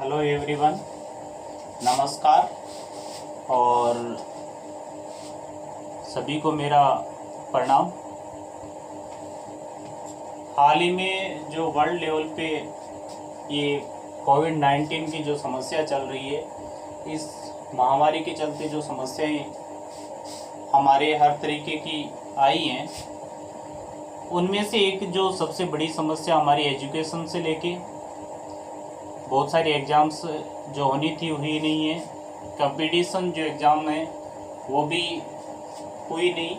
Hello everyone, नमस्कार। और सभी को मेरा प्रणाम। हाल ही में जो वर्ल्ड लेवल पे ये कोविड-19 की जो समस्या चल रही है, इस महामारी के चलते जो समस्याएं हमारे हर तरीके की आई हैं, उनमें से एक जो सबसे बड़ी समस्या हमारी एजुकेशन से लेके बहुत सारे एग्ज़ाम्स जो होनी थी हुई नहीं है। कंपटीशन जो एग्ज़ाम है वो भी हुई नहीं,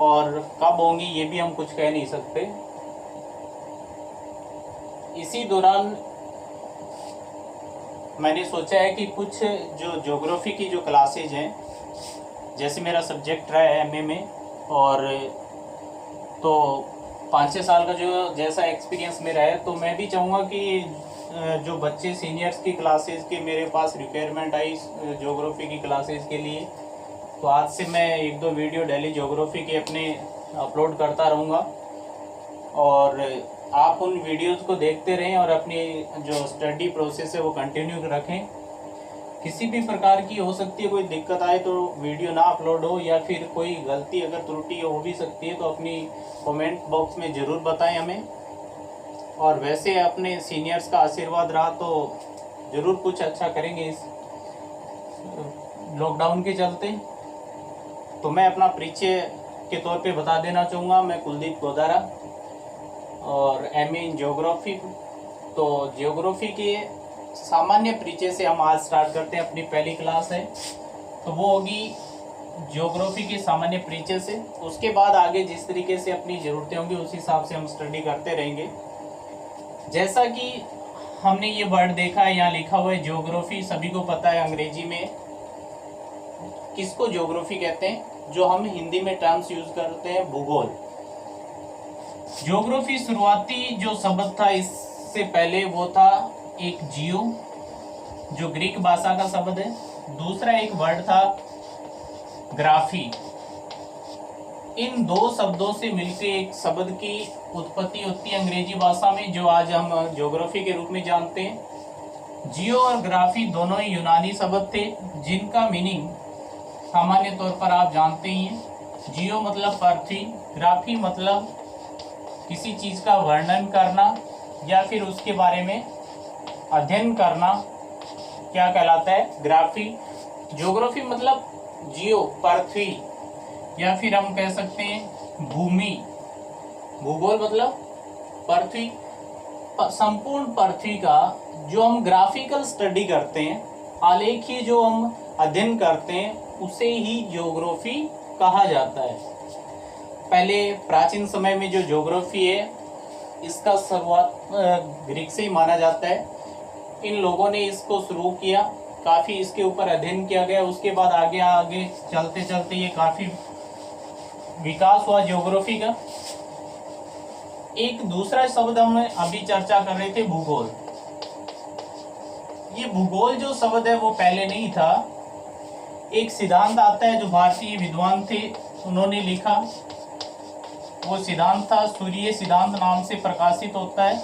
और कब होंगी ये भी हम कुछ कह नहीं सकते। इसी दौरान मैंने सोचा है कि कुछ जो ज्योग्राफी की जो क्लासेज हैं, जैसे मेरा सब्जेक्ट रहा है एमए में, और तो 5-6 साल का जो जैसा एक्सपीरियंस मेरा है, तो मैं भी चाहूँगा कि जो बच्चे सीनियर्स की क्लासेस के मेरे पास रिक्वायरमेंट आई ज्योग्राफी की क्लासेस के लिए, तो आज से मैं 1-2 वीडियो डेली ज्योग्राफी के अपने अपलोड करता रहूँगा, और आप उन वीडियोस को देखते रहें और अपनी जो स्टडी प्रोसेस है वो कंटिन्यू रखें। किसी भी प्रकार की हो सकती है कोई दिक्कत आए तो वीडियो ना अपलोड हो, या फिर कोई गलती अगर त्रुटि हो भी सकती है, तो अपनी कमेंट बॉक्स में ज़रूर बताएं हमें। और वैसे अपने सीनियर्स का आशीर्वाद रहा तो ज़रूर कुछ अच्छा करेंगे इस लॉकडाउन के चलते। तो मैं अपना परिचय के तौर पे बता देना चाहूँगा। मैं कुलदीप गोदारा और एमए इन ज्योग्राफी। तो ज्योग्राफी के सामान्य परिचय से हम आज स्टार्ट करते हैं। अपनी पहली क्लास है तो वो होगी ज्योग्राफी के सामान्य परिचय से। उसके बाद आगे जिस तरीके से अपनी ज़रूरतें होंगी उस हिसाब से हम स्टडी करते रहेंगे। जैसा कि हमने ये वर्ड देखा है, यहाँ लिखा हुआ है ज्योग्राफी। सभी को पता है अंग्रेजी में किसको ज्योग्राफी कहते हैं, जो हम हिंदी में टर्म्स यूज करते हैं भूगोल। ज्योग्राफी शुरुआती जो शब्द था इससे पहले वो था एक जियो, जो ग्रीक भाषा का शब्द है। दूसरा एक वर्ड था ग्राफी। इन दो शब्दों से मिलकर एक शब्द की उत्पत्ति होती है अंग्रेजी भाषा में, जो आज हम ज्योग्राफी के रूप में जानते हैं। जियो और ग्राफी दोनों ही यूनानी शब्द थे, जिनका मीनिंग सामान्य तौर पर आप जानते ही हैं। जियो मतलब पृथ्वी, ग्राफी मतलब किसी चीज़ का वर्णन करना या फिर उसके बारे में अध्ययन करना, क्या कहलाता है, ग्राफी। ज्योग्राफी मतलब जियो पृथ्वी, या फिर हम कह सकते हैं भूमि। भूगोल मतलब पृथ्वी, संपूर्ण पृथ्वी का जो हम ग्राफिकल स्टडी करते हैं, आलेखीय जो हम अध्ययन करते हैं, उसे ही ज्योग्राफी कहा जाता है। पहले प्राचीन समय में जो ज्योग्राफी है इसका शुरुआत ग्रीक से ही माना जाता है। इन लोगों ने इसको शुरू किया, काफ़ी इसके ऊपर अध्ययन किया गया। उसके बाद आगे आगे चलते चलते ये काफ़ी विकास हुआ ज्योग्राफी का। एक दूसरा शब्द हम अभी चर्चा कर रहे थे, भूगोल। ये भूगोल जो शब्द है वो पहले नहीं था। एक सिद्धांत आता है जो भारतीय विद्वान थे उन्होंने लिखा, वो सिद्धांत था सूर्य सिद्धांत नाम से प्रकाशित होता है,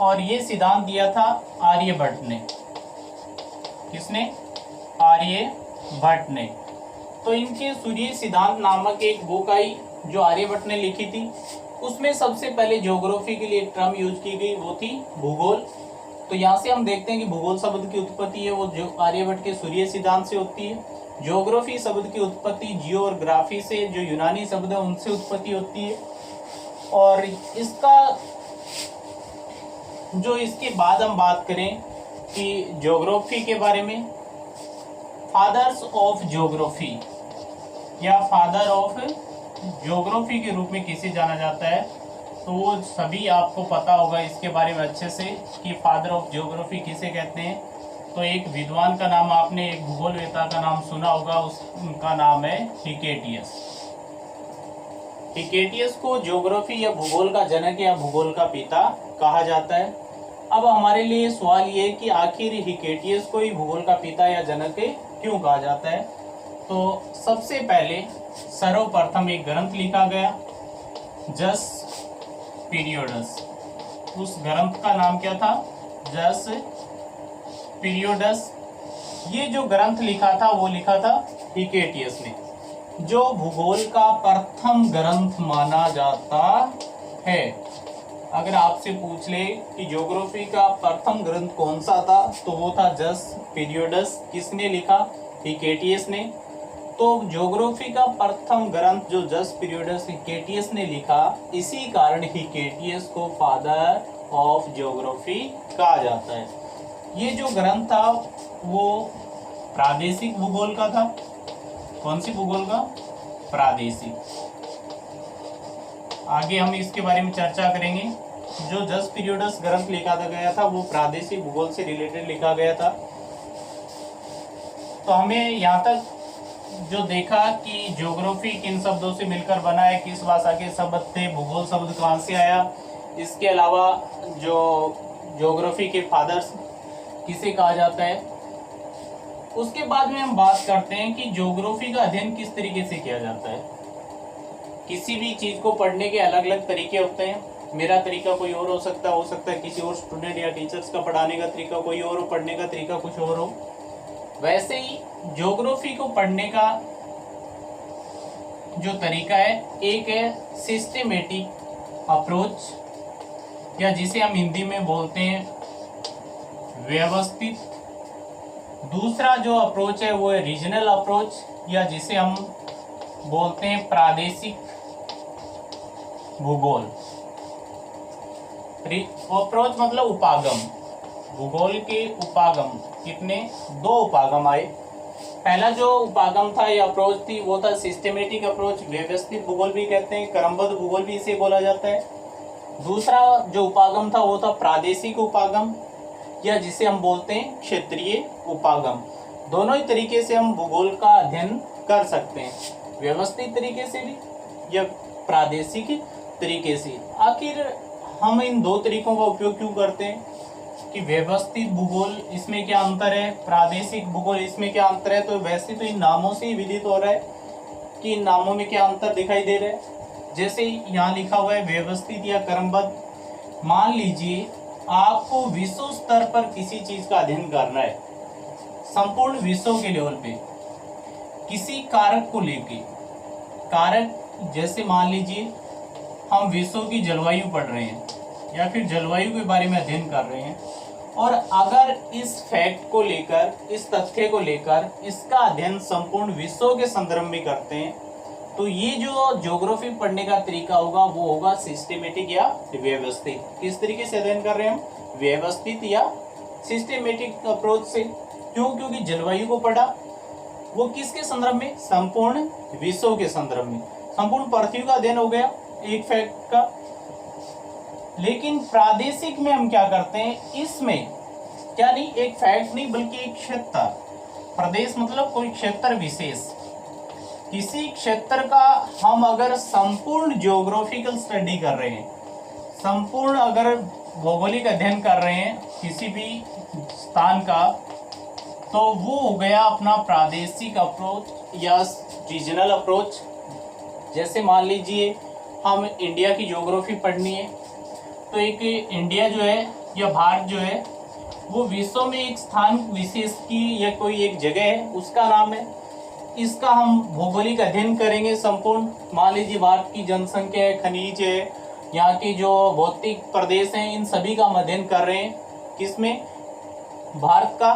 और ये सिद्धांत दिया था आर्यभट्ट ने। किसने? आर्यभट्ट ने। तो इनके सूर्य सिद्धांत नामक एक बुक आई जो आर्यभट्ट ने लिखी थी। उसमें सबसे पहले ज्योग्राफी के लिए एक टर्म यूज की गई, वो थी भूगोल। तो यहाँ से हम देखते हैं कि भूगोल शब्द की उत्पत्ति है वो जो आर्यभट्ट के सूर्य सिद्धांत से होती है। ज्योग्राफी शब्द की उत्पत्ति जियो और ग्राफी से, जो यूनानी शब्द है उनसे उत्पत्ति होती है। और इसका जो इसके बाद हम बात करें कि ज्योग्राफी के बारे में, फादर्स ऑफ ज्योग्राफी या फादर ऑफ ज्योग्राफी के रूप में किसे जाना जाता है, तो वो सभी आपको पता होगा इसके बारे में अच्छे से कि फादर ऑफ ज्योग्राफी किसे कहते हैं। तो एक विद्वान का नाम आपने, एक भूगोलवेत्ता का नाम सुना होगा, उनका नाम है हिकेटियस। हिकेटियस को ज्योग्राफी या भूगोल का जनक या भूगोल का पिता कहा जाता है। अब हमारे लिए सवाल ये है कि आखिर हिकेटियस को ही भूगोल का पिता या जनक क्यों कहा जाता है। तो सबसे पहले सर्वप्रथम एक ग्रंथ लिखा गया, जस पीरियडस। उस ग्रंथ का नाम क्या था? जस पीरियोडस, ये जो ग्रंथ लिखा था वो लिखा था हिकेटियस ने, जो भूगोल का प्रथम ग्रंथ माना जाता है। अगर आपसे पूछ ले कि ज्योग्राफी का प्रथम ग्रंथ कौन सा था, तो वो था जस पीरियोडस। किसने लिखा? हिकेटियस ने। तो ज्योग्राफी का प्रथम ग्रंथ जो जस पीरियोडस हिकेटियस ने लिखा, इसी कारण हिकेटियस को फादर ऑफ ज्योग्राफी कहा जाता है। ये जो ग्रंथ था वो प्रादेशिक भूगोल का था। कौन सी भूगोल का? प्रादेशिक। आगे हम इसके बारे में चर्चा करेंगे। जो जस पीरियोडस ग्रंथ लिखा गया था वो प्रादेशिक भूगोल से रिलेटेड लिखा गया था। तो हमें यहाँ तक जो देखा कि ज्योग्राफी किन शब्दों से मिलकर बना है, किस भाषा के शब्द थे, भूगोल शब्द कहाँ से आया, इसके अलावा जो ज्योग्राफी के फादर्स किसे कहा जाता है। उसके बाद में हम बात करते हैं कि ज्योग्राफी का अध्ययन किस तरीके से किया जाता है। किसी भी चीज को पढ़ने के अलग अलग तरीके होते हैं। मेरा तरीका कोई और हो सकता है किसी और स्टूडेंट या टीचर्स का पढ़ाने का तरीका कोई और हो, पढ़ने का तरीका कुछ और हो। वैसे ही ज्योग्राफी को पढ़ने का जो तरीका है, एक है सिस्टेमेटिक अप्रोच, या जिसे हम हिंदी में बोलते हैं व्यवस्थित। दूसरा जो अप्रोच है वो है रीजनल अप्रोच, या जिसे हम बोलते हैं प्रादेशिक भूगोल। अप्रोच मतलब उपागम, भूगोल के उपागम। कितने? 2 उपागम आए। पहला जो उपागम था या अप्रोच थी वो था सिस्टेमेटिक अप्रोच, व्यवस्थित भूगोल भी कहते हैं, क्रमबद्ध भूगोल भी इसे बोला जाता है। दूसरा जो उपागम था वो था प्रादेशिक उपागम, या जिसे हम बोलते हैं क्षेत्रीय उपागम। दोनों ही तरीके से हम भूगोल का अध्ययन कर सकते हैं, व्यवस्थित तरीके से भी या प्रादेशिक तरीके से। आखिर हम इन 2 तरीकों का उपयोग क्यों करते हैं? कि व्यवस्थित भूगोल, इसमें क्या अंतर है, प्रादेशिक भूगोल, इसमें क्या अंतर है। तो वैसे तो इन नामों से ही विदित हो रहा है कि इन नामों में क्या अंतर दिखाई दे रहा है। जैसे यहाँ लिखा हुआ है व्यवस्थित या क्रमबद्ध। मान लीजिए आपको विश्व स्तर पर किसी चीज का अध्ययन करना है, संपूर्ण विश्व के लेवल पे किसी कारक को लेके। कारक जैसे मान लीजिए हम विश्व की जलवायु पढ़ रहे हैं या फिर जलवायु के बारे में अध्ययन कर रहे हैं, और अगर इस फैक्ट को लेकर, इस तथ्य को लेकर इसका अध्ययन संपूर्ण विश्व के संदर्भ में करते हैं, तो ये जो ज्योग्राफी पढ़ने का तरीका होगा वो होगा सिस्टेमेटिक या व्यवस्थित। किस तरीके से अध्ययन कर रहे हैं हम? व्यवस्थित या सिस्टेमेटिक अप्रोच से। क्यों? क्योंकि जलवायु को पढ़ा, वो किसके संदर्भ में? संपूर्ण विश्व के संदर्भ में, संपूर्ण पृथ्वी का अध्ययन हो गया एक फैक्ट का। लेकिन प्रादेशिक में हम क्या करते हैं, इसमें क्या नहीं, एक फैक्ट नहीं बल्कि एक क्षेत्र। प्रदेश मतलब कोई क्षेत्र विशेष, किसी क्षेत्र का हम अगर संपूर्ण ज्योग्राफिकल स्टडी कर रहे हैं, संपूर्ण अगर भौगोलिक अध्ययन कर रहे हैं किसी भी स्थान का, तो वो हो गया अपना प्रादेशिक अप्रोच या रीजनल अप्रोच। जैसे मान लीजिए हम इंडिया की ज्योग्राफी पढ़नी है, तो एक इंडिया जो है या भारत जो है वो विश्व में एक स्थान विशेष की या कोई एक जगह है, उसका नाम है। इसका हम भौगोलिक अध्ययन करेंगे संपूर्ण। मान लीजिए भारत की जनसंख्या है, खनिज है, यहाँ की जो भौतिक प्रदेश हैं, इन सभी का हम अध्ययन कर रहे हैं। किसमें? भारत का।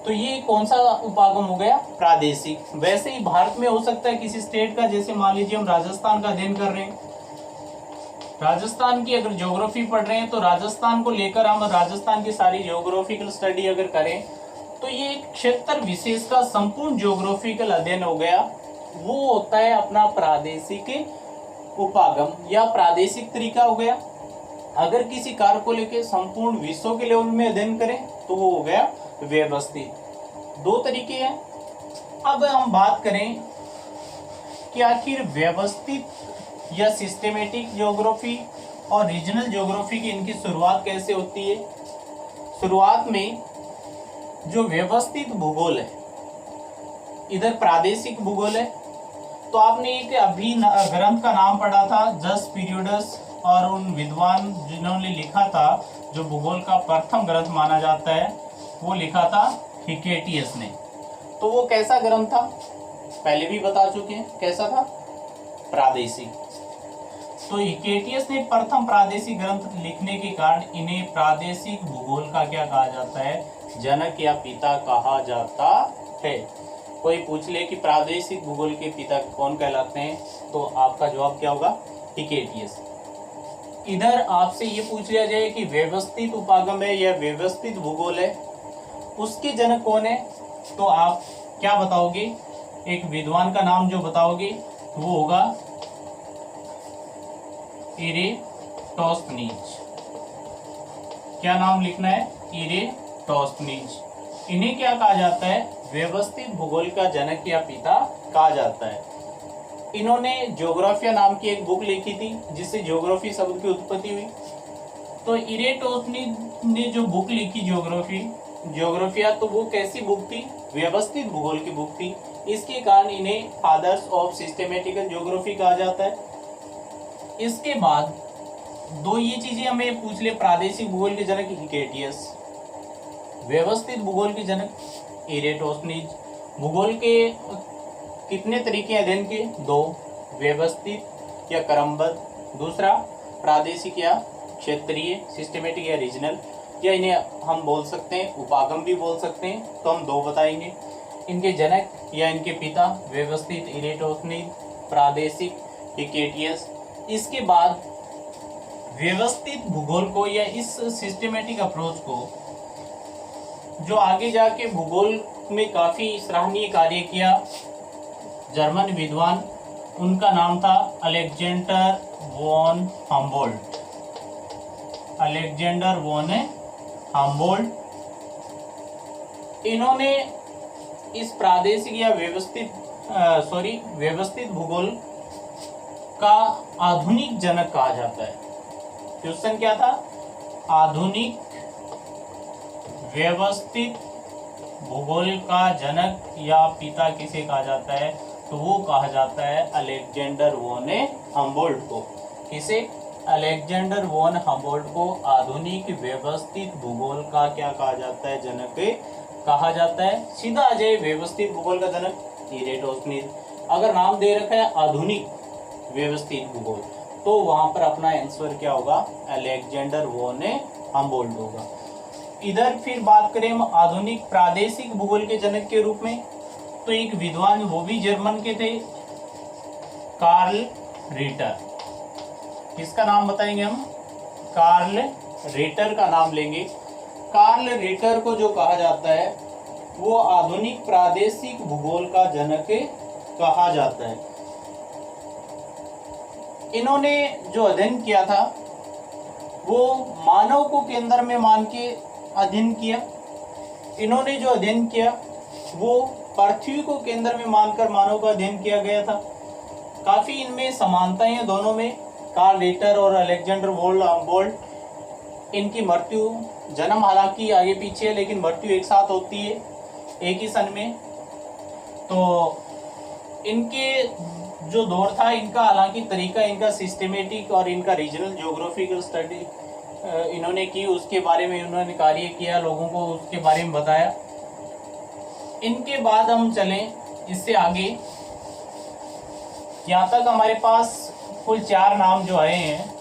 तो ये कौन सा उपागम हो गया? प्रादेशिक। वैसे ही भारत में हो सकता है किसी स्टेट का, जैसे मान लीजिए हम राजस्थान का अध्ययन कर रहे हैं, राजस्थान की अगर ज्योग्राफी पढ़ रहे हैं तो राजस्थान को लेकर हम राजस्थान की सारी ज्योग्राफिकल स्टडी अगर करें, तो ये एक क्षेत्र विशेष का संपूर्ण ज्योग्राफिकल अध्ययन हो गया। वो होता है अपना प्रादेशिक उपागम या प्रादेशिक तरीका हो गया। अगर किसी कार्य को लेकर संपूर्ण विश्व के लेवल में अध्ययन करें तो वो हो गया व्यवस्थित। 2 तरीके हैं। अब हम बात करें कि आखिर व्यवस्थित या सिस्टेमेटिक ज्योग्राफी और रीजनल ज्योग्राफी की इनकी शुरुआत कैसे होती है। शुरुआत में जो व्यवस्थित भूगोल है, इधर प्रादेशिक भूगोल है, तो आपने एक अभी ग्रंथ का नाम पढ़ा था जस पीरियोडस, और उन विद्वान जिन्होंने लिखा था, जो भूगोल का प्रथम ग्रंथ माना जाता है, वो लिखा था हिकेटियस ने। तो वो कैसा ग्रंथ था पहले भी बता चुके हैं, कैसा था, प्रादेशिक। तो हिकेटियस ने प्रथम प्रादेशिक ग्रंथ लिखने के कारण इन्हें प्रादेशिक भूगोल का क्या कहा जाता है, जनक या पिता कहा जाता है। कोई पूछ ले कि प्रादेशिक भूगोल के पिता कौन कहलाते हैं, तो आपका जवाब क्या होगा, हिकेटियस। इधर आपसे ये पूछ लिया जाए कि व्यवस्थित उपागम है या व्यवस्थित भूगोल है, उसके जनक कौन है, तो आप क्या बताओगे, एक विद्वान का नाम जो बताओगे वो होगा इरेटोस्थनीज। क्या नाम लिखना है, इरेटोस्थनीज। इन्हें क्या कहा जाता है, व्यवस्थित भूगोल का जनक या पिता कहा जाता है। इन्होंने ज्योग्राफिया नाम की एक बुक लिखी थी जिससे ज्योग्राफी शब्द की उत्पत्ति हुई। तो इरेटोस्थनीज ने जो बुक लिखी ज्योग्राफिया, तो वो कैसी बुक थी, व्यवस्थित भूगोल की बुक थी। इसके कारण इन्हें फादर्स ऑफ सिस्टेमेटिकल ज्योग्राफी कहा जाता है। इसके बाद दो ये चीजें हमें पूछ ले, प्रादेशिक भूगोल के जनक हिकेटियस, व्यवस्थित भूगोल के जनक इरेटोस्थनीज। भूगोल के कितने तरीके अध्ययन के, दो, व्यवस्थित या क्रमबद्ध, दूसरा प्रादेशिक या क्षेत्रीय, सिस्टेमेटिक या रीजनल, या इन्हें हम बोल सकते हैं उपागम भी बोल सकते हैं। तो हम दो बताएंगे, इनके जनक या इनके पिता व्यवस्थित इरेटोस्थनीज, प्रादेशिक हिकेटियस। इसके बाद व्यवस्थित भूगोल को या इस सिस्टेमेटिक अप्रोच को जो आगे जाके भूगोल में काफ़ी सराहनीय कार्य किया, जर्मन विद्वान, उनका नाम था Alexander von Humboldt. Alexander von Humboldt. इन्होंने इस प्रादेशिक या व्यवस्थित भूगोल का आधुनिक जनक कहा जाता है। क्वेश्चन क्या था, आधुनिक व्यवस्थित भूगोल का जनक या पिता किसे कहा जाता है, तो वो कहा जाता है अलेक्जेंडर वॉन हम्बोल्ट को। किसे, अलेक्जेंडर वॉन हम्बोल्ट को आधुनिक व्यवस्थित भूगोल का क्या कहा जाता है, जनक कहा जाता है। सीधा आ जाए व्यवस्थित भूगोल का जनक इरेटोस्थनीज। अगर नाम दे रखा है आधुनिक व्यवस्थित भूगोल, तो वहां पर अपना आंसर क्या होगा, अलेक्जेंडर वॉन हम्बोल्ट होगा। इधर फिर बात करें हम आधुनिक प्रादेशिक भूगोल के जनक के रूप में, तो एक विद्वान, वो भी जर्मन के थे, कार्ल रिटर। किसका नाम बताएंगे हम, कार्ल रिटर का नाम लेंगे। कार्ल रिटर को जो कहा जाता है वो आधुनिक प्रादेशिक भूगोल का जनक कहा जाता है। इन्होंने जो अध्ययन किया था वो मानव को केंद्र में मान के अध्ययन किया। इन्होंने जो अध्ययन किया वो पृथ्वी को केंद्र में मानकर मानव का अध्ययन किया गया था। काफ़ी इनमें समानताएं हैं दोनों में, कार्ल रिटर और अलेक्जेंडर वॉन हम्बोल्ट। इनकी मृत्यु, जन्म हालांकि आगे पीछे है लेकिन मृत्यु एक साथ होती है, एक ही सन में। तो इनके जो दौर था इनका, हालांकि तरीका इनका सिस्टेमेटिक और इनका रीजनल ज्योग्राफिकल स्टडी इन्होंने की, उसके बारे में इन्होंने कार्य किया, लोगों को उसके बारे में बताया। इनके बाद हम चलें इससे आगे, यहाँ तक हमारे पास कुल 4 नाम जो आए हैं।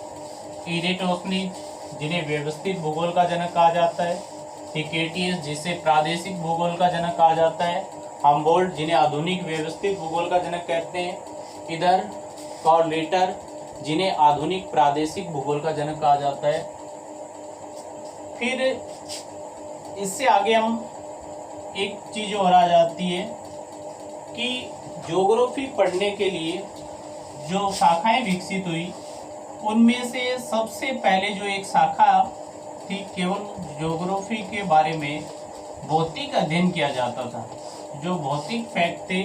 इरेटोस्थनीज जिन्हें व्यवस्थित भूगोल का जनक कहा जाता है, हिकेटियस जिसे प्रादेशिक भूगोल का जनक कहा जाता है, हम्बोल्ट जिन्हें आधुनिक व्यवस्थित भूगोल का जनक कहते हैं, इधर कार्ल रिटर जिन्हें आधुनिक प्रादेशिक भूगोल का जनक कहा जाता है। फिर इससे आगे हम एक चीज़ और आ जाती है कि ज्योग्राफी पढ़ने के लिए जो शाखाएं विकसित हुई उनमें से सबसे पहले जो एक शाखा थी, केवल ज्योग्राफी के बारे में भौतिक अध्ययन किया जाता था। जो भौतिक फैक्ट थे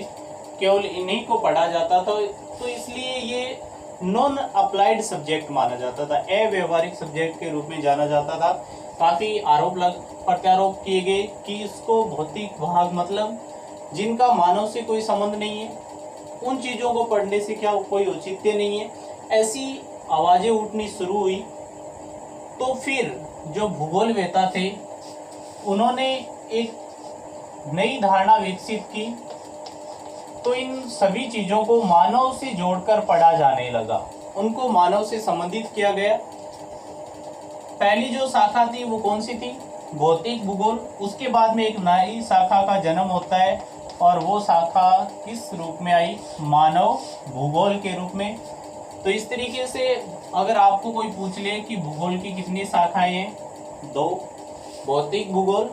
केवल इन्हीं को पढ़ा जाता था, तो इसलिए ये नॉन अप्लाइड सब्जेक्ट माना जाता था, अव्यवहारिक सब्जेक्ट के रूप में जाना जाता था। काफ़ी आरोप प्रत्यारोप किए गए कि इसको भौतिक भाग, मतलब जिनका मानव से कोई संबंध नहीं है, उन चीज़ों को पढ़ने से क्या कोई औचित्य नहीं है, ऐसी आवाज़ें उठनी शुरू हुई। तो फिर जो भूगोलवेत्ता थे उन्होंने एक नई धारणा विकसित की, तो इन सभी चीजों को मानव से जोड़कर पढ़ा जाने लगा, उनको मानव से संबंधित किया गया। पहली जो शाखा थी वो कौन सी थी? भौतिक भूगोल। उसके बाद में एक नई शाखा का जन्म होता है और वो शाखा किस रूप में आई? मानव भूगोल के रूप में। तो इस तरीके से अगर आपको कोई पूछ ले कि भूगोल की कितनी शाखाएं हैं? 2, भौतिक भूगोल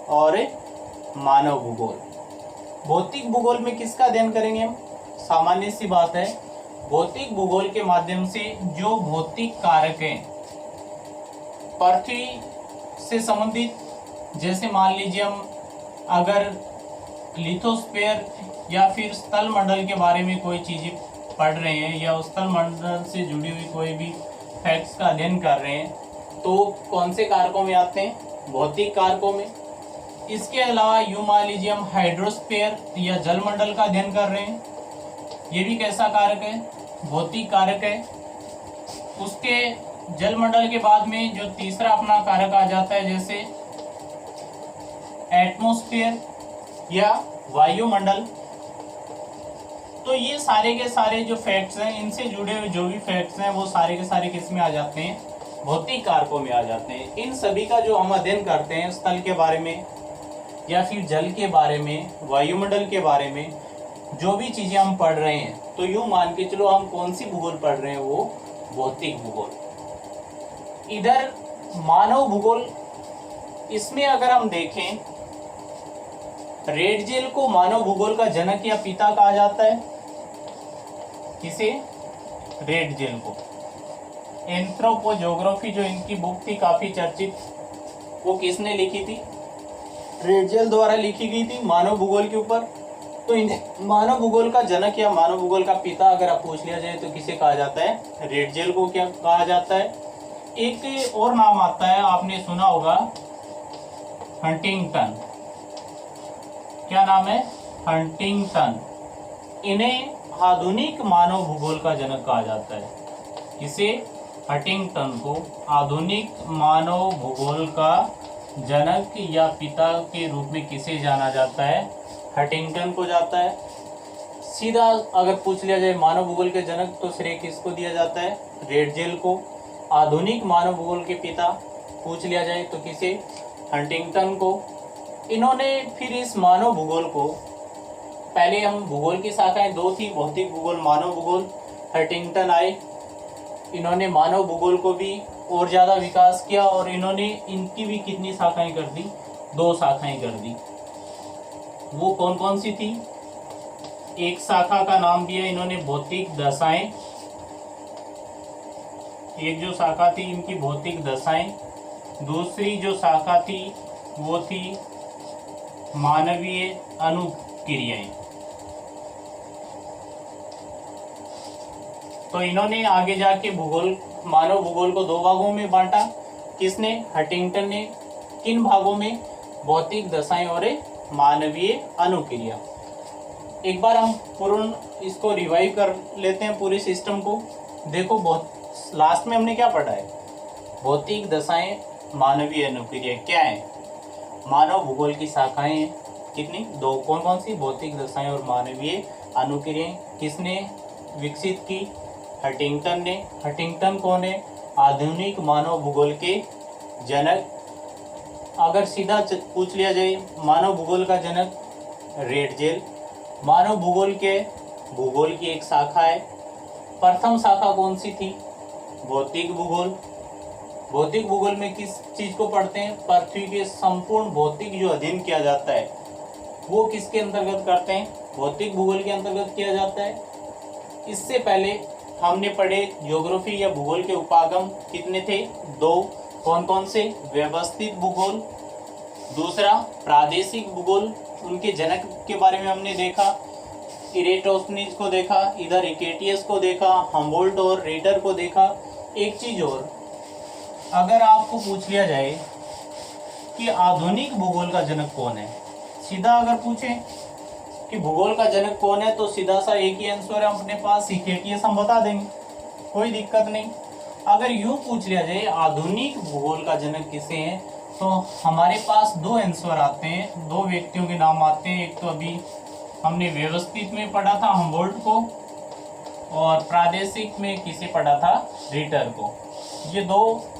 और मानव भूगोल। भौतिक भूगोल में किसका अध्ययन करेंगे हम? सामान्य सी बात है, भौतिक भूगोल के माध्यम से जो भौतिक कारक हैं पृथ्वी से संबंधित, जैसे मान लीजिए हम अगर लिथोस्फीयर या फिर स्थल मंडल के बारे में कोई चीज़ें पढ़ रहे हैं या स्थल मंडल से जुड़ी हुई कोई भी फैक्ट्स का अध्ययन कर रहे हैं, तो कौन से कारकों में आते हैं? भौतिक कारकों में। इसके अलावा यूँ मान लीजिए हम हाइड्रोस्फीयर या जलमंडल का अध्ययन कर रहे हैं, ये भी कैसा कारक है? भौतिक कारक है। उसके जलमंडल के बाद में जो तीसरा अपना कारक आ जाता है, जैसे एटमॉस्फेयर या वायुमंडल। तो ये सारे के सारे जो फैक्ट्स हैं, इनसे जुड़े हुए जो भी फैक्ट्स हैं वो सारे के सारे किस में आ जाते हैं? भौतिक कारकों में आ जाते हैं। इन सभी का जो हम अध्ययन करते हैं स्थल के बारे में या फिर जल के बारे में, वायुमंडल के बारे में जो भी चीज़ें हम पढ़ रहे हैं, तो यूँ मान के चलो हम कौन सी भूगोल पढ़ रहे हैं? वो भौतिक भूगोल। इधर मानव भूगोल, इसमें अगर हम देखें, रेडजेल को मानव भूगोल का जनक या पिता कहा जाता है। किसे? रेडजेल को। एंथ्रोपोजोग्राफी जो इनकी बुक थी काफी चर्चित, वो किसने लिखी थी? रेडजेल द्वारा लिखी गई थी मानव भूगोल के ऊपर। तो इन्हें मानव भूगोल का जनक या मानव भूगोल का पिता अगर आप पूछ लिया जाए तो किसे कहा जाता है? रेडजेल को क्या कहा जाता है? एक और नाम आता है, आपने सुना होगा, हंटिंगटन। क्या नाम है? हंटिंगटन। इन्हें आधुनिक मानव भूगोल का जनक कहा जाता है। इसे हंटिंगटन को आधुनिक मानव भूगोल का जनक या पिता के रूप में किसे जाना जाता है? हंटिंगटन को जाता है। सीधा अगर पूछ लिया जाए मानव भूगोल के जनक, तो श्रेय किसको दिया जाता है? रेडजेल को। आधुनिक मानव भूगोल के पिता पूछ लिया जाए तो किसे? हंटिंगटन को। इन्होंने फिर इस मानव भूगोल को, पहले हम भूगोल की शाखाएं 2 थी, भौतिक भूगोल, मानव भूगोल। हंटिंगटन आए, इन्होंने मानव भूगोल को भी और ज़्यादा विकास किया और इन्होंने इनकी भी कितनी शाखाएं कर दी? 2 शाखाएं कर दी। वो कौन कौन सी थी? एक शाखा का नाम दिया इन्होंने भौतिक दशाएं। एक जो शाखा थी इनकी भौतिक दशाएं। दूसरी जो शाखा थी वो थी मानवीय अनुक्रियाएं। तो इन्होंने आगे जाके भूगोल, मानव भूगोल को 2 भागों में बांटा। किसने? हंटिंगटन ने। किन भागों में? भौतिक दशाएं और मानवीय अनुक्रिया। एक बार हम पूर्ण इसको रिवाइव कर लेते हैं पूरे सिस्टम को। देखो, बहुत लास्ट में हमने क्या पढ़ा है? भौतिक दशाएं, मानवीय अनुक्रिया क्या है? मानव भूगोल की शाखाएं हैं कितनी? 2। कौन कौन सी? भौतिक दशाएं और मानवीय अनुक्रियाएं। किसने विकसित की? हंटिंगटन ने। हंटिंगटन कौन है? आधुनिक मानव भूगोल के जनक। अगर सीधा पूछ लिया जाए मानव भूगोल का जनक, रेडजेल। मानव भूगोल के भूगोल की एक शाखा है। प्रथम शाखा कौन सी थी? भौतिक भूगोल। भौतिक भूगोल में किस चीज़ को पढ़ते हैं? पृथ्वी के संपूर्ण भौतिक जो अध्ययन किया जाता है वो किसके अंतर्गत करते हैं? भौतिक भूगोल के अंतर्गत किया जाता है। इससे पहले हमने पढ़े ज्योग्राफी या भूगोल के उपागम कितने थे? 2। कौन कौन से? व्यवस्थित भूगोल, दूसरा प्रादेशिक भूगोल। उनके जनक के बारे में हमने देखा, इरेटोस्थनीज को देखा, इधर इकेटियस को देखा, हम्बोल्ट और रीडर को देखा। एक चीज और, अगर आपको पूछ लिया जाए कि आधुनिक भूगोल का जनक कौन है, सीधा अगर पूछें कि भूगोल का जनक कौन है, तो सीधा सा एक ही आंसर है अपने पास, इकेटियस, हम बता देंगे, कोई दिक्कत नहीं। अगर यूं पूछ लिया जाए आधुनिक भूगोल का जनक किसे है, तो हमारे पास दो आंसर आते हैं, दो व्यक्तियों के नाम आते हैं। एक तो अभी हमने व्यवस्थित में पढ़ा था हम्बोल्ट को, और प्रादेशिक में किसे पढ़ा था, रिटर को। ये दो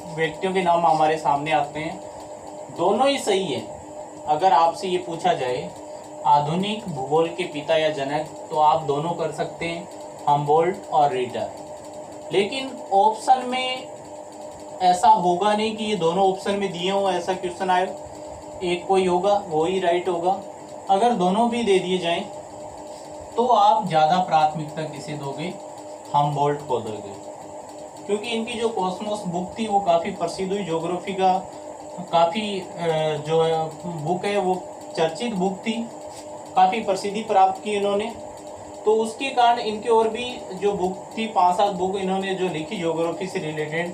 व्यक्तियों के नाम हमारे सामने आते हैं, दोनों ही सही है। अगर आपसे ये पूछा जाए आधुनिक भूगोल के पिता या जनक, तो आप दोनों कर सकते हैं, हम्बोल्ट और रिटर। लेकिन ऑप्शन में ऐसा होगा नहीं कि ये दोनों ऑप्शन में दिए हों, ऐसा क्वेश्चन आए, एक कोई होगा वो ही राइट होगा। अगर दोनों भी दे दिए जाएं तो आप ज़्यादा प्राथमिकता किसे दोगे, हम्बोल्ट को दोगे, क्योंकि इनकी जो कॉस्मोस बुक थी वो काफ़ी प्रसिद्ध हुई, ज्योग्राफी का काफ़ी जो बुक है वो चर्चित बुक थी, काफ़ी प्रसिद्धि प्राप्त की इन्होंने। तो उसके कारण इनके और भी जो बुक थी 5-7 बुक इन्होंने जो लिखी ज्योग्राफी से रिलेटेड,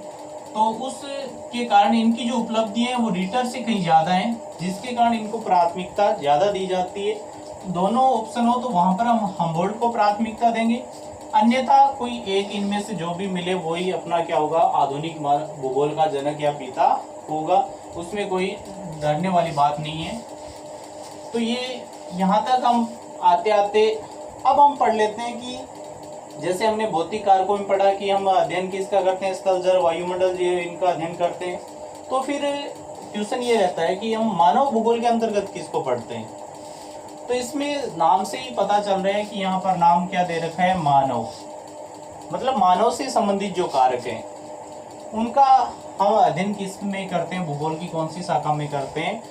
तो उसके कारण इनकी जो उपलब्धि है वो रिटर से कहीं ज़्यादा है, जिसके कारण इनको प्राथमिकता ज़्यादा दी जाती है। दोनों ऑप्शन हो तो वहाँ पर हम हम्बोल्ट को प्राथमिकता देंगे, अन्यथा कोई एक इनमें से जो भी मिले वही अपना क्या होगा, आधुनिक भूगोल का जनक या पिता होगा। उसमें कोई डरने वाली बात नहीं है। तो ये यहाँ तक हम आते आते अब हम पढ़ लेते हैं कि जैसे हमने भौतिक कारकों में पढ़ा कि हम अध्ययन किसका करते हैं, स्थल, जल, वायुमंडल, ये इनका अध्ययन करते हैं। तो फिर क्वेश्चन ये रहता है कि हम मानव भूगोल के अंतर्गत किसको पढ़ते हैं। तो इसमें नाम से ही पता चल रहा है कि यहाँ पर नाम क्या दे रखा है, मानव, मतलब मानव से संबंधित जो कारक हैं उनका हम अध्ययन किस में करते हैं, भूगोल की कौन सी शाखा में करते हैं,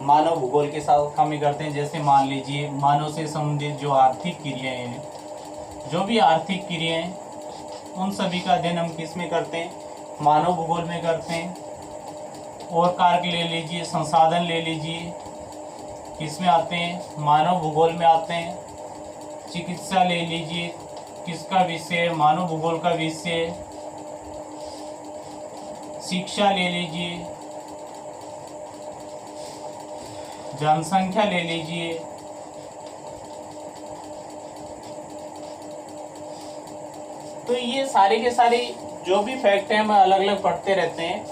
मानव भूगोल के शाखा में करते हैं। जैसे मान लीजिए मानव से संबंधित जो आर्थिक क्रियाएं हैं, जो भी आर्थिक क्रियाएं, उन सभी का अध्ययन हम किस में करते हैं, मानव भूगोल में करते हैं। और कारक ले लीजिए, संसाधन ले लीजिए, किस में आते हैं, मानव भूगोल में आते हैं। चिकित्सा ले लीजिए, किसका विषय, मानव भूगोल का विषय। शिक्षा ले लीजिए, जनसंख्या ले लीजिए, तो ये सारे के सारे जो भी फैक्ट हैं हम अलग अलग पढ़ते रहते हैं।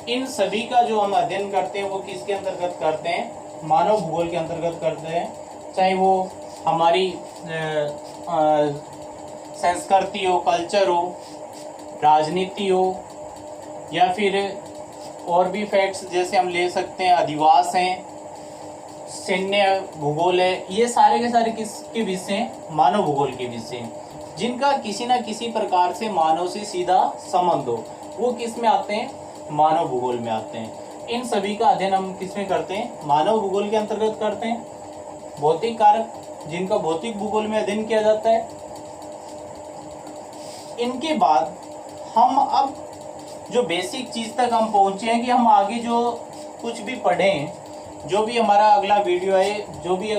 इन सभी का जो हम अध्ययन करते हैं वो किसके अंतर्गत करते हैं, मानव भूगोल के अंतर्गत करते हैं। चाहे वो हमारी संस्कृति हो, कल्चर हो, राजनीति हो, या फिर और भी फैक्ट्स जैसे हम ले सकते हैं, अधिवास हैं, सैन्य भूगोल है। ये सारे के सारे किसके विषय हैं, मानव भूगोल के विषय हैं, जिनका किसी न किसी प्रकार से मानव से सीधा संबंध हो। वो किस में आते हैं, मानव भूगोल में आते हैं। इन सभी का अध्ययन हम किस में करते हैं, मानव भूगोल के अंतर्गत करते हैं। भौतिक कारक जिनका भौतिक भूगोल में अध्ययन किया जाता है। इनके बाद हम अब जो बेसिक चीज़ तक हम पहुँचे हैं कि हम आगे जो कुछ भी पढ़ें, जो भी हमारा अगला वीडियो है, जो भी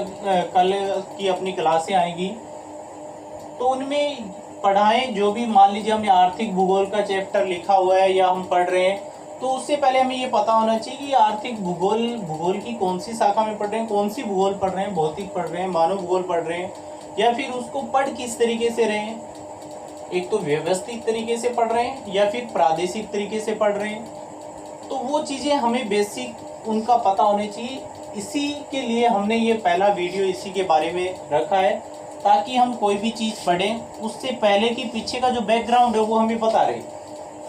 कल की अपनी क्लासें आएंगी, तो उनमें पढ़ाएं। जो भी मान लीजिए हमने आर्थिक भूगोल का चैप्टर लिखा हुआ है या हम पढ़ रहे हैं, तो उससे पहले हमें ये पता होना चाहिए कि आर्थिक भूगोल की कौन सी शाखा में पढ़ रहे हैं, कौन सी भूगोल पढ़ रहे हैं, भौतिक पढ़ रहे हैं, मानव भूगोल पढ़ रहे हैं, या फिर उसको पढ़ किस तरीके से रहे हैं। एक तो व्यवस्थित तरीके से पढ़ रहे हैं या फिर प्रादेशिक तरीके से पढ़ रहे हैं। तो वो चीज़ें हमें बेसिक उनका पता होनी चाहिए। इसी के लिए हमने ये पहला वीडियो इसी के बारे में रखा है, ताकि हम कोई भी चीज़ पढ़ें उससे पहले कि पीछे का जो बैकग्राउंड है वो हमें पता रहे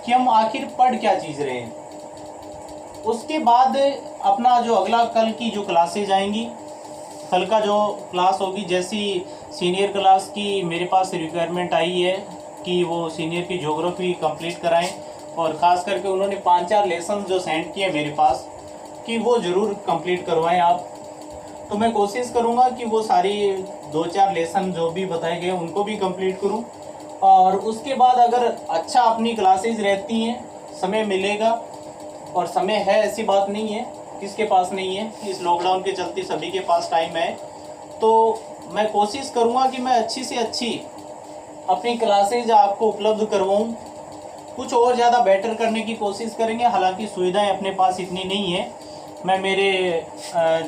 कि हम आखिर पढ़ क्या चीज़ रहे हैं। उसके बाद अपना जो अगला कल की जो क्लासेज आएंगी, कल का जो क्लास होगी, जैसी सीनियर क्लास की मेरे पास रिक्वायरमेंट आई है कि वो सीनियर की ज्योग्राफी कंप्लीट कराएं, और ख़ास करके उन्होंने 5-4 लेसन जो सेंड किए मेरे पास कि वो ज़रूर कंप्लीट करवाएं आप। तो मैं कोशिश करूँगा कि वो सारी 2-4 लेसन जो भी बताए गए उनको भी कंप्लीट करूँ। और उसके बाद अगर अच्छा अपनी क्लासेज रहती हैं, समय मिलेगा, और समय है ऐसी बात नहीं है, किसके पास नहीं है, इस लॉकडाउन के चलते सभी के पास टाइम है, तो मैं कोशिश करूँगा कि मैं अच्छी से अच्छी अपनी क्लासेज आपको उपलब्ध करवाऊँ। कुछ और ज़्यादा बेटर करने की कोशिश करेंगे। हालांकि सुविधाएं अपने पास इतनी नहीं है। मैं मेरे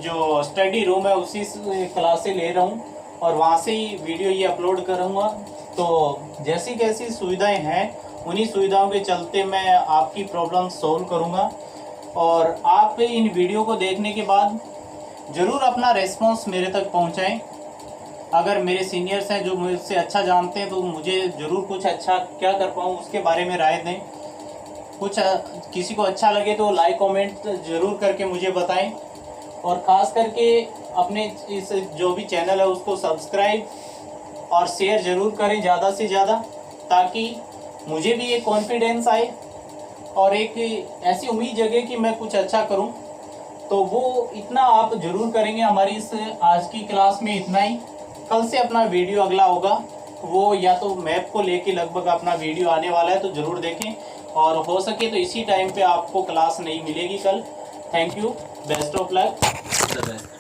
जो स्टडी रूम है उसी क्लासें ले रहा हूँ, और वहाँ से ही वीडियो ये अपलोड करूँगा। तो जैसी कैसी सुविधाएं हैं उन्हीं सुविधाओं के चलते मैं आपकी प्रॉब्लम सॉल्व करूँगा। और आप इन वीडियो को देखने के बाद ज़रूर अपना रेस्पॉन्स मेरे तक पहुंचाएं। अगर मेरे सीनियर्स हैं जो मुझसे अच्छा जानते हैं तो मुझे ज़रूर कुछ अच्छा क्या कर पाऊँ उसके बारे में राय दें। कुछ किसी को अच्छा लगे तो लाइक कमेंट ज़रूर करके मुझे बताएं, और ख़ास करके अपने इस जो भी चैनल है उसको सब्सक्राइब और शेयर ज़रूर करें ज़्यादा से ज़्यादा, ताकि मुझे भी एक कॉन्फिडेंस आए और एक ऐसी उम्मीद जगे कि मैं कुछ अच्छा करूं। तो वो इतना आप ज़रूर करेंगे। हमारी इस आज की क्लास में इतना ही। कल से अपना वीडियो अगला होगा, वो या तो मैप को लेके लगभग अपना वीडियो आने वाला है, तो ज़रूर देखें। और हो सके तो इसी टाइम पे आपको क्लास नहीं मिलेगी कल। Thank you, best of luck, the best.